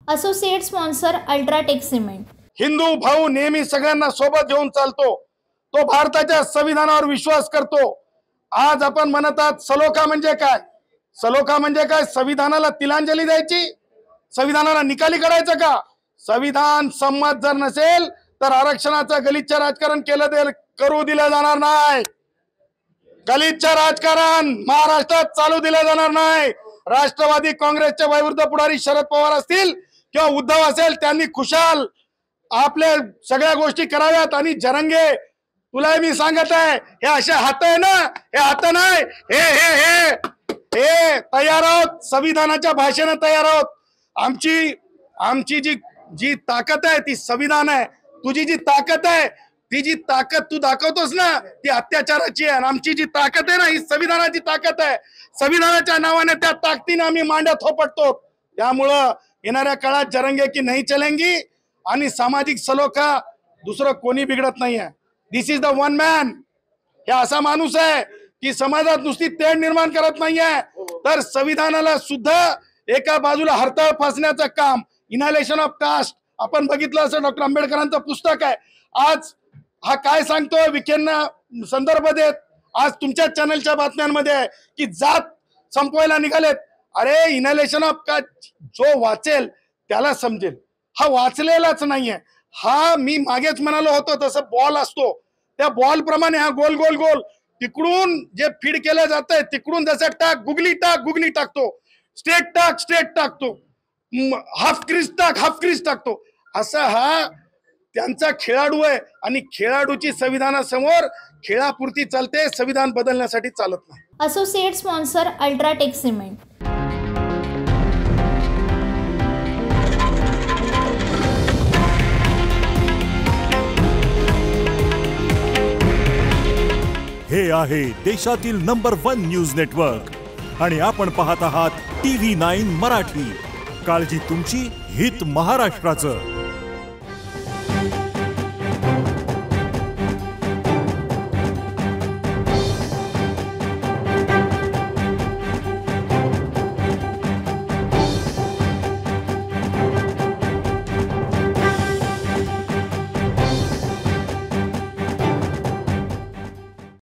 Associate sponsor UltraTech cement. Hindu भाऊ नेहमी सगळ्यांना सोबत घेऊन चालतो, तो भारताच्या संविधानावर विश्वास करतो। आज आपण म्हणत आहात सलोखा म्हणजे काय? सलोखा म्हणजे काय? संविधानाला तिलांजली द्यायची, संविधानाला निकाली काढायचं का? संविधान संमत जर नसेल तर आरक्षणाचं गलिच्छ राजकारण करू दिलं जाणार नाही। गलिच्छ राजकारण महाराष्ट्रात चालू दिलं जाणार नाही। राष्ट्रवादी काँग्रेसचे वयोवृद्ध पुढारी शरद पवार असतील किंवा उद्धव असेल, त्यांनी खुशाल आपल्या सगळ्या गोष्टी कराव्यात। आणि जरंगे, तुला मी सांगत आहे, हे असे हात आहे ना, हे हात नाही, हे हे हे हे तयार आहोत, संविधानाच्या भाषेने तयार आहोत। आमची जी ताकद आहे ती संविधान आहे। तुझी जी ताकद आहे, ती जी ताकद तू दाखवतोस ना, ती अत्याचाराची आहे। आमची जी ताकद आहे ना, ही संविधानाची ताकद आहे। संविधानाच्या नावाने त्या ताकदीने आम्ही मांड्या थोपटतो। त्यामुळं येणाऱ्या काळात जरंगे की नाही चलेंगी आणि सामाजिक सलोखा दुसरं कोणी बिघडत नाहीये। दिस इज द वन मॅन। हे असा माणूस आहे की समाजात नुसती तेढ निर्माण करत नाहीये, तर संविधानाला सुद्धा एका बाजूला हरताळ फासण्याचं काम, इनॅलेशन ऑफ कास्ट, आपण बघितलं असं डॉक्टर आंबेडकरांचं पुस्तक आहे। आज हा काय सांगतोय विखेंना संदर्भ देत, आज तुमच्या चॅनलच्या बातम्यांमध्ये आहे की जात संपवायला निघालेत। अरे इनॅलेशन ऑफ कास्ट जो वाचेल त्याला समजेल, हा वाचलेलाच नाहीये। हा मी मागेच म्हणालो होतो तसं बॉल असतो, त्या बॉल प्रमाणे हा गोल गोल गोल तिकडून जे फीड केलं जातंय तिकडून जसं टाक गुगली टाकतो, स्ट्रेट टाकतो, हाफ क्रीज टाकतो, असा हा त्यांचा खेळाडू आहे। आणि खेळाडूची संविधानासमोर खेळापुरती चालते, संविधान बदलण्यासाठी चालत नाही। Associate sponsor UltraTech cement. हे आहे देशातील नंबर 1 न्यूज नेटवर्क आणि आपण पाहत आहात TV9 मराठी। काळजी तुमची, हित महाराष्ट्राचं।